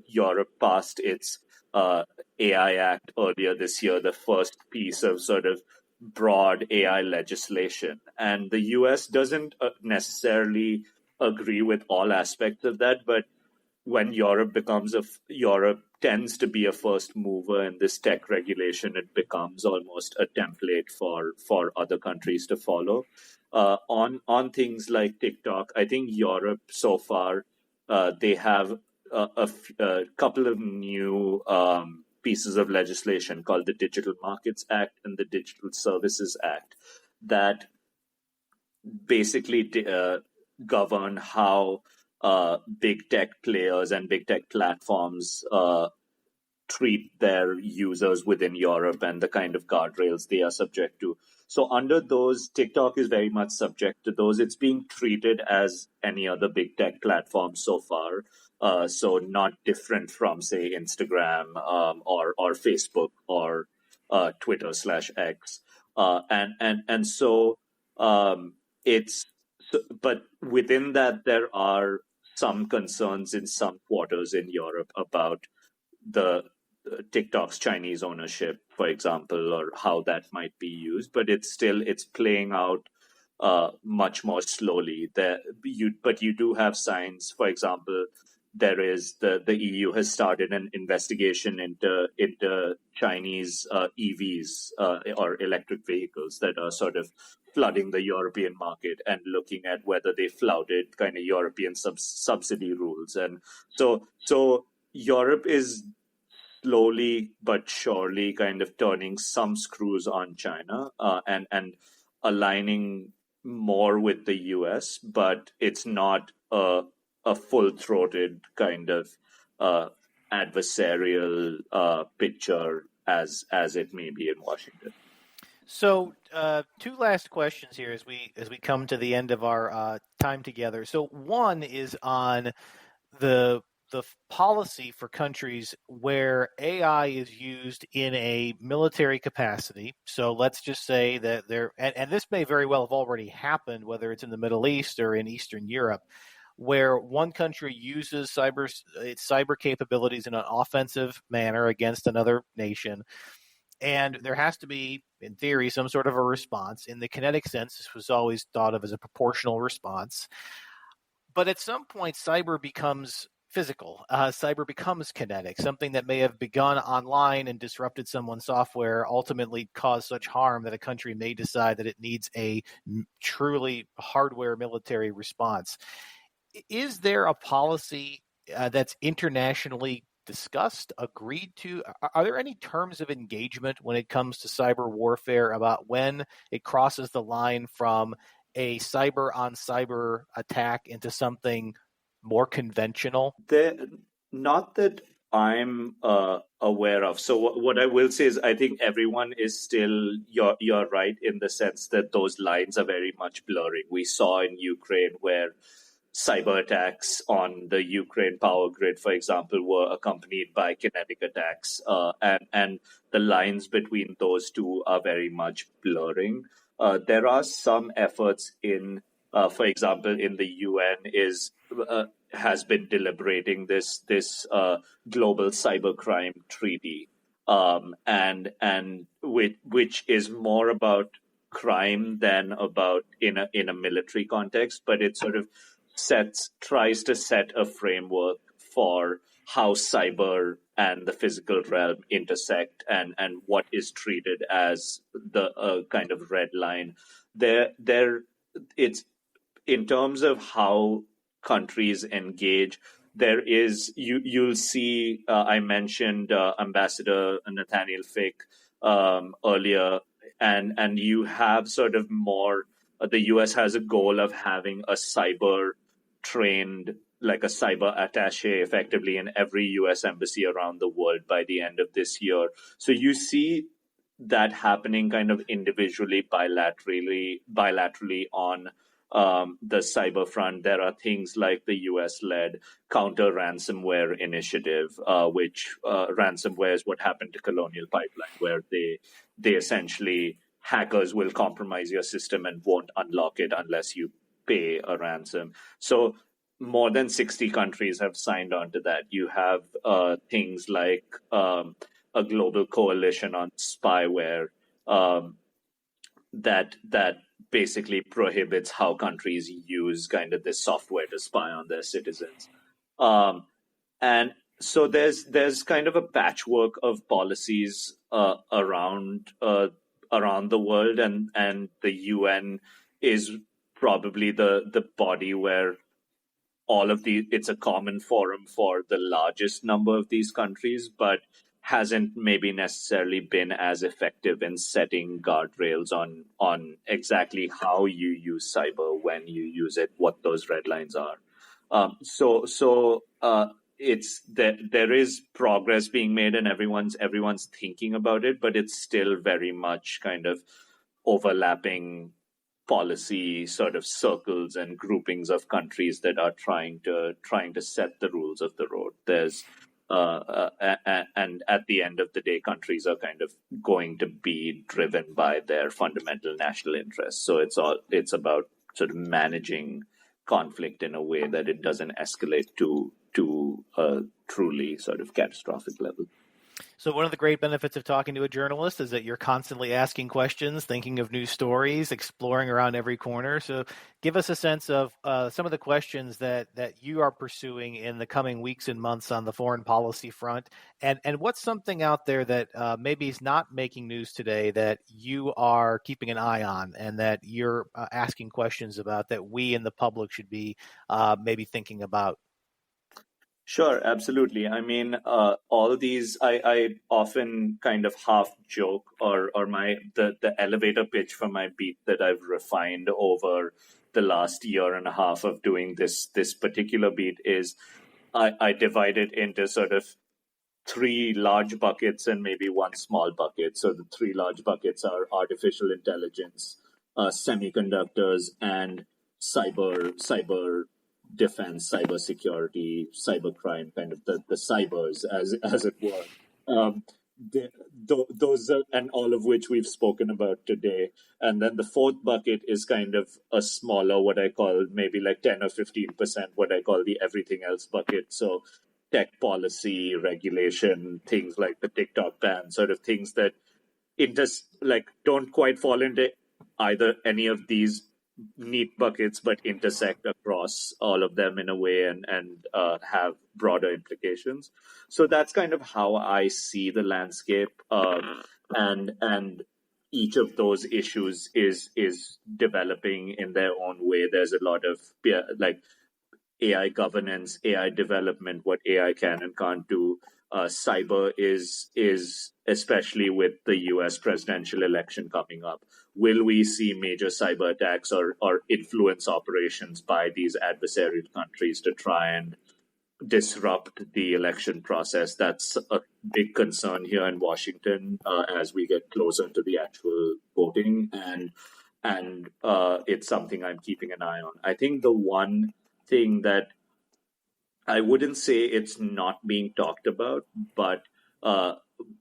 Europe passed its AI Act earlier this year, the first piece of sort of broad AI legislation. And the US doesn't necessarily agree with all aspects of that, but when Europe tends to be a first mover in this tech regulation, it becomes almost a template for other countries to follow. On things like TikTok, I think Europe so far they have a couple of new pieces of legislation called the Digital Markets Act and the Digital Services Act that basically govern how big tech players and big tech platforms treat their users within Europe and the kind of guardrails they are subject to. So under those, TikTok is very much subject to those. It's being treated as any other big tech platform so far. So not different from, say, Instagram or Facebook or Twitter/X. And so it's, but within that, there are some concerns in some quarters in Europe about the TikTok's Chinese ownership, for example, or how that might be used. But it's playing out much more slowly. But you do have signs. For example, there is the EU has started an investigation into Chinese EVs or electric vehicles that are sort of flooding the European market and looking at whether they flouted kind of European subsidy rules. And so Europe is slowly but surely kind of turning some screws on China and aligning more with the US, but it's not a full-throated kind of adversarial picture as it may be in Washington. So, two last questions here as we come to the end of our time together. So, one is on the policy for countries where AI is used in a military capacity. So let's just say that and this may very well have already happened, whether it's in the Middle East or in Eastern Europe, where one country uses its cyber capabilities in an offensive manner against another nation. And there has to be, in theory, some sort of a response. In the kinetic sense, this was always thought of as a proportional response. But at some point, cyber becomes physical. Cyber becomes kinetic. Something that may have begun online and disrupted someone's software ultimately caused such harm that a country may decide that it needs a truly hardware military response. Is there a policy that's internationally discussed, agreed to? Are there any terms of engagement when it comes to cyber warfare about when it crosses the line from a cyber on cyber attack into something more conventional? Not that I'm aware of. So what I will say is I think everyone is still, you're right in the sense that those lines are very much blurring. We saw in Ukraine where cyber attacks on the Ukraine power grid, for example, were accompanied by kinetic attacks, and the lines between those two are very much blurring. There are some efforts for example, in the UN has been deliberating this global cybercrime treaty, and which is more about crime than about in a military context, but it sort of tries to set a framework for how cyber and the physical realm intersect and what is treated as the kind of red line. It's in terms of how countries engage. There is you'll see. I mentioned Ambassador Nathaniel Fick earlier, and you have sort of more. The U.S. has a goal of having a cyber trained, like a cyber attaché, effectively in every U.S. embassy around the world by the end of this year. So you see that happening kind of individually, bilaterally on the cyber front. There are things like the US-led counter ransomware initiative, which ransomware is what happened to Colonial Pipeline, where they essentially, hackers will compromise your system and won't unlock it unless you pay a ransom. So more than 60 countries have signed on to that. You have things like a global coalition on spyware that basically prohibits how countries use kind of this software to spy on their citizens. And so there's kind of a patchwork of policies around the world, and the UN is probably the body where all of the it's a common forum for the largest number of these countries, but hasn't maybe necessarily been as effective in setting guardrails on exactly how you use cyber, when you use it, what those red lines are. It's that there is progress being made, and everyone's thinking about it, but it's still very much kind of overlapping policy sort of circles and groupings of countries that are trying to set the rules of the road. There's and at the end of the day, countries are kind of going to be driven by their fundamental national interests. So it's about sort of managing conflict in a way that it doesn't escalate to a truly sort of catastrophic level. So one of the great benefits of talking to a journalist is that you're constantly asking questions, thinking of new stories, exploring around every corner. So give us a sense of some of the questions that you are pursuing in the coming weeks and months on the foreign policy front. And what's something out there that maybe is not making news today that you are keeping an eye on and that you're asking questions about that we in the public should be maybe thinking about? Sure, absolutely. I mean, all these, I often kind of half joke, or the elevator pitch for my beat that I've refined over the last year and a half of doing this particular beat is I divide it into sort of three large buckets and maybe one small bucket. So the three large buckets are artificial intelligence, semiconductors, and cyber defense, cybersecurity, cybercrime, kind of the cybers, as it were. Those are, and all of which we've spoken about today. And then the fourth bucket is kind of a smaller, what I call maybe like 10 or 15%, what I call the everything else bucket. So tech policy, regulation, things like the TikTok ban, sort of things that don't quite fall into either any of these neat buckets, but intersect across all of them in a way and have broader implications. So that's kind of how I see the landscape, and each of those issues is developing in their own way. There's a lot of like AI governance, AI development, what AI can and can't do. Cyber is especially with the US presidential election coming up. Will we see major cyber attacks or influence operations by these adversarial countries to try and disrupt the election process? That's a big concern here in Washington as we get closer to the actual voting, and it's something I'm keeping an eye on. I think the one thing that I wouldn't say it's not being talked about, but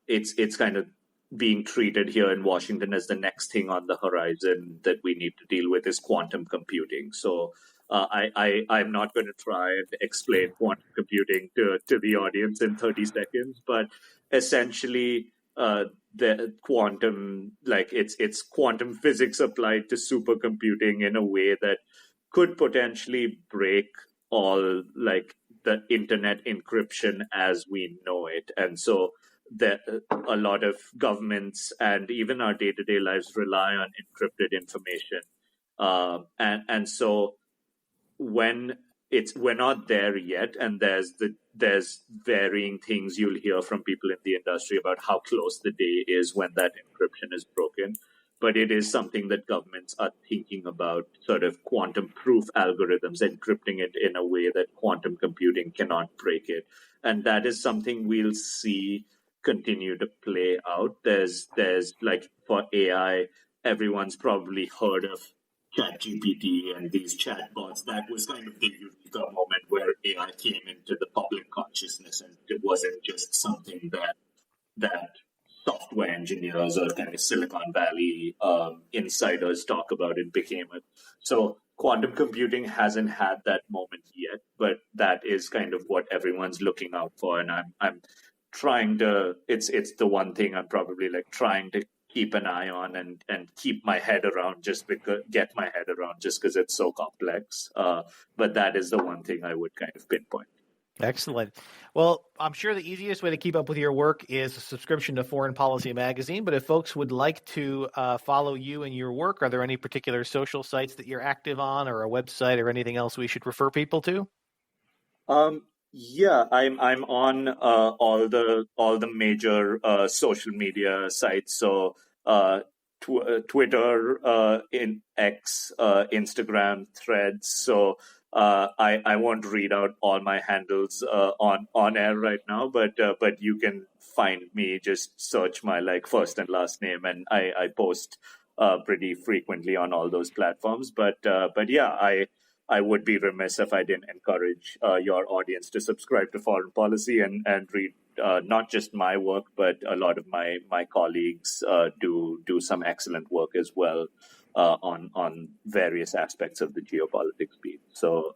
it's kind of being treated here in Washington as the next thing on the horizon that we need to deal with is quantum computing. So I'm not going to try and explain quantum computing to the audience in 30 seconds, but essentially the quantum, like it's quantum physics applied to supercomputing in a way that could potentially break all like the internet encryption as we know it. And so a lot of governments and even our day-to-day lives rely on encrypted information. And so when we're not there yet, and there's varying things you'll hear from people in the industry about how close the day is when that encryption is broken. But it is something that governments are thinking about, sort of quantum proof algorithms, encrypting it in a way that quantum computing cannot break it. And that is something we'll see continue to play out. There's like for AI, everyone's probably heard of ChatGPT and these chatbots. That was kind of the eureka moment where AI came into the public consciousness, and it wasn't just something that software engineers or kind of Silicon Valley insiders talk about. It became it. So quantum computing hasn't had that moment yet, but that is kind of what everyone's looking out for. And I'm trying to. It's the one thing I'm probably like trying to keep an eye on and keep my head around, get my head around just because it's so complex. But that is the one thing I would kind of pinpoint. Excellent. Well, I'm sure the easiest way to keep up with your work is a subscription to Foreign Policy Magazine. But if folks would like to follow you and your work, are there any particular social sites that you're active on, or a website, or anything else we should refer people to? Yeah, I'm on all the major social media sites. So Twitter, in X, Instagram, Threads. So I won't read out all my handles on air right now, but you can find me. Just search my like first and last name, and I post pretty frequently on all those platforms. But yeah, I would be remiss if I didn't encourage your audience to subscribe to Foreign Policy and read not just my work, but a lot of my colleagues do some excellent work as well on various aspects of the geopolitics beat. So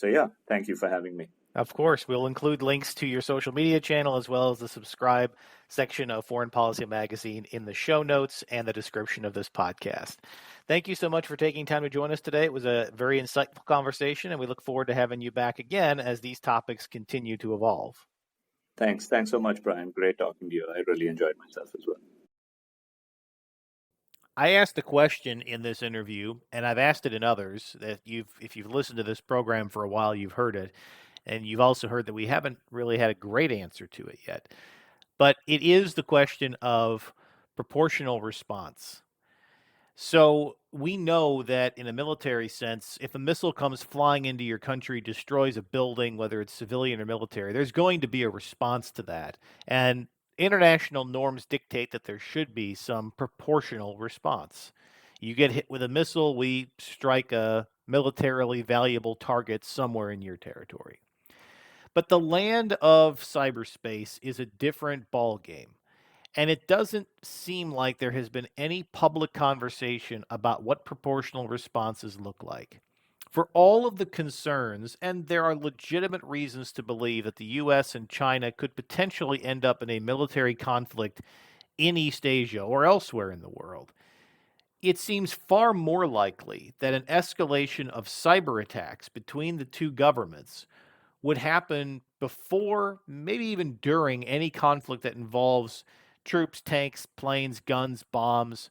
yeah, thank you for having me. Of course, we'll include links to your social media channel as well as the subscribe section of Foreign Policy Magazine in the show notes and the description of this podcast. Thank you so much for taking time to join us today. It was a very insightful conversation, and we look forward to having you back again as these topics continue to evolve. Thanks so much, Brian. Great talking to you. I really enjoyed myself as well. I asked a question in this interview, and I've asked it in others that if you've listened to this program for a while, you've heard it. And you've also heard that we haven't really had a great answer to it yet. But it is the question of proportional response. So we know that in a military sense, if a missile comes flying into your country, destroys a building, whether it's civilian or military, there's going to be a response to that. And international norms dictate that there should be some proportional response. You get hit with a missile, we strike a militarily valuable target somewhere in your territory. But the land of cyberspace is a different ballgame. And it doesn't seem like there has been any public conversation about what proportional responses look like. For all of the concerns, and there are legitimate reasons to believe that the US and China could potentially end up in a military conflict in East Asia or elsewhere in the world, it seems far more likely that an escalation of cyber attacks between the two governments would happen before, maybe even during, any conflict that involves troops, tanks, planes, guns, bombs.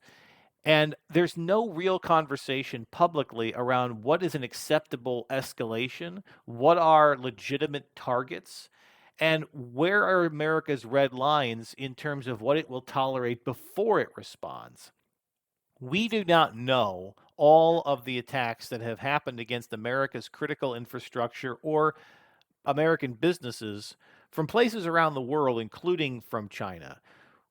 And there's no real conversation publicly around what is an acceptable escalation, what are legitimate targets, and where are America's red lines in terms of what it will tolerate before it responds. We do not know all of the attacks that have happened against America's critical infrastructure or American businesses from places around the world, including from China.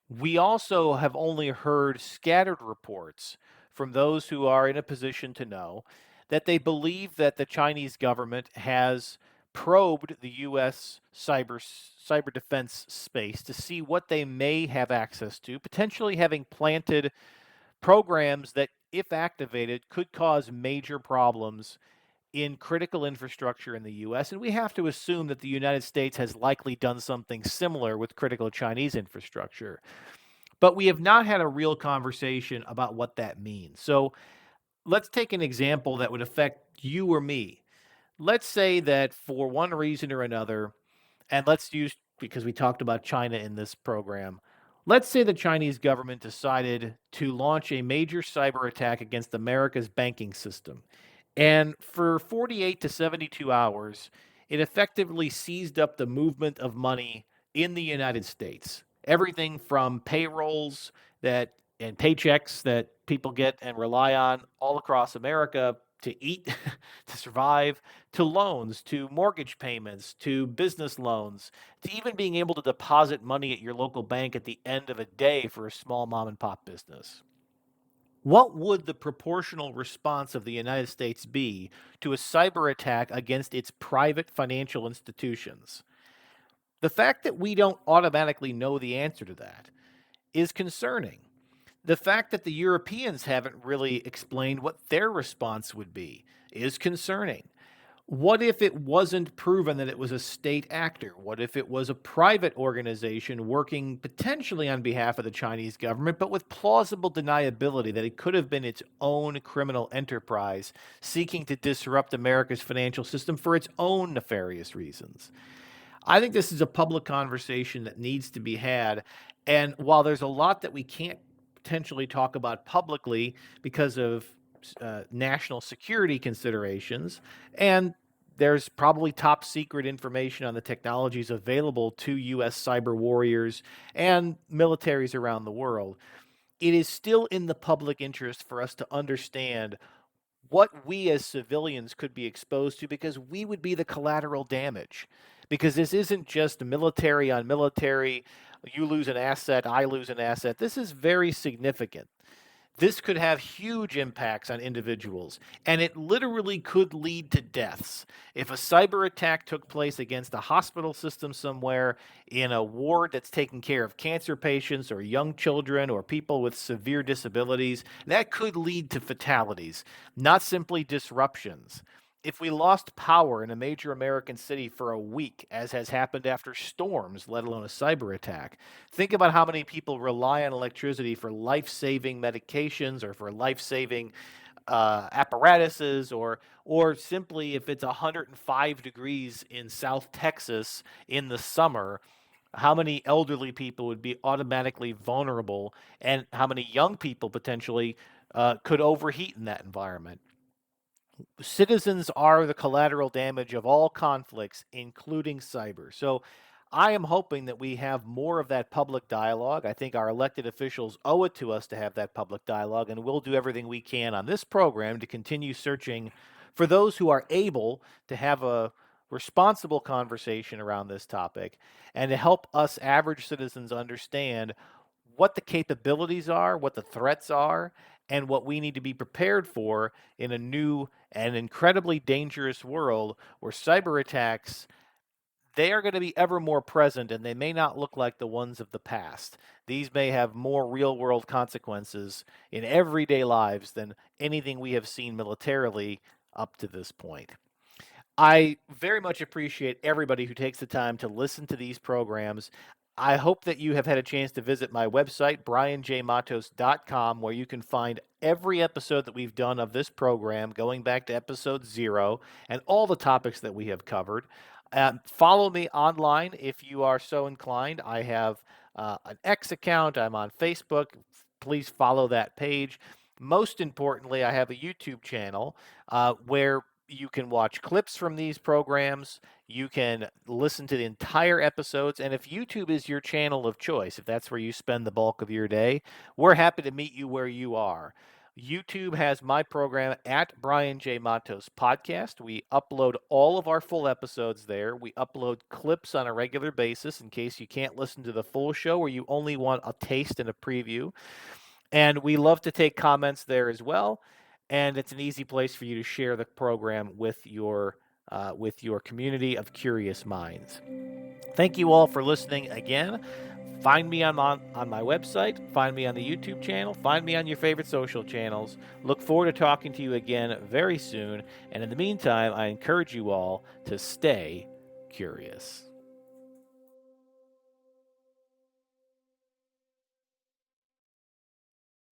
We also have only heard scattered reports from those who are in a position to know that they believe that the Chinese government has probed the U.S. cyber defense space to see what they may have access to, potentially having planted programs that, if activated, could cause major problems in critical infrastructure in the US. And we have to assume that the United States has likely done something similar with critical Chinese infrastructure. But we have not had a real conversation about what that means. So let's take an example that would affect you or me. Let's say that for one reason or another, and let's use, because we talked about China in this program, let's say the Chinese government decided to launch a major cyber attack against America's banking system. And for 48 to 72 hours, it effectively seized up the movement of money in the United States. Everything from payrolls that and paychecks that people get and rely on all across America to eat, to survive, to loans, to mortgage payments, to business loans, to even being able to deposit money at your local bank at the end of a day for a small mom and pop business. What would the proportional response of the United States be to a cyber attack against its private financial institutions? The fact that we don't automatically know the answer to that is concerning. The fact that the Europeans haven't really explained what their response would be is concerning. What if it wasn't proven that it was a state actor? What if it was a private organization working potentially on behalf of the Chinese government, but with plausible deniability that it could have been its own criminal enterprise seeking to disrupt America's financial system for its own nefarious reasons? I think this is a public conversation that needs to be had. And while there's a lot that we can't potentially talk about publicly because of national security considerations, and there's probably top secret information on the technologies available to U.S. cyber warriors and militaries around the world, it is still in the public interest for us to understand what we as civilians could be exposed to because we would be the collateral damage. Because this isn't just military on military, you lose an asset, I lose an asset. This is very significant. This could have huge impacts on individuals, and it literally could lead to deaths. If a cyber attack took place against a hospital system somewhere in a ward that's taking care of cancer patients or young children or people with severe disabilities, that could lead to fatalities, not simply disruptions. If we lost power in a major American city for a week, as has happened after storms, let alone a cyber attack, think about how many people rely on electricity for life-saving medications or for life-saving apparatuses, or simply if it's 105 degrees in South Texas in the summer, how many elderly people would be automatically vulnerable, and how many young people potentially could overheat in that environment. Citizens are the collateral damage of all conflicts, including cyber. So I am hoping that we have more of that public dialogue. I think our elected officials owe it to us to have that public dialogue, and we'll do everything we can on this program to continue searching for those who are able to have a responsible conversation around this topic and to help us average citizens understand what the capabilities are, what the threats are, and what we need to be prepared for in a new and incredibly dangerous world where cyber attacks, they are going to be ever more present, and they may not look like the ones of the past. These may have more real world consequences in everyday lives than anything we have seen militarily up to this point. I very much appreciate everybody who takes the time to listen to these programs. I hope that you have had a chance to visit my website, brianjmatos.com, where you can find every episode that we've done of this program, going back to episode 0, and all the topics that we have covered. Follow me online if you are so inclined. I have an X account, I'm on Facebook. Please follow that page. Most importantly, I have a YouTube channel where you can watch clips from these programs. You can listen to the entire episodes. And if YouTube is your channel of choice, if that's where you spend the bulk of your day, we're happy to meet you where you are. YouTube has my program at Brian J. Matos Podcast. We upload all of our full episodes there. We upload clips on a regular basis in case you can't listen to the full show or you only want a taste and a preview. And we love to take comments there as well. And it's an easy place for you to share the program with your community of curious minds. Thank you all for listening again. Find me on my website, find me on the YouTube channel, find me on your favorite social channels. Look forward to talking to you again very soon. And in the meantime, I encourage you all to stay curious.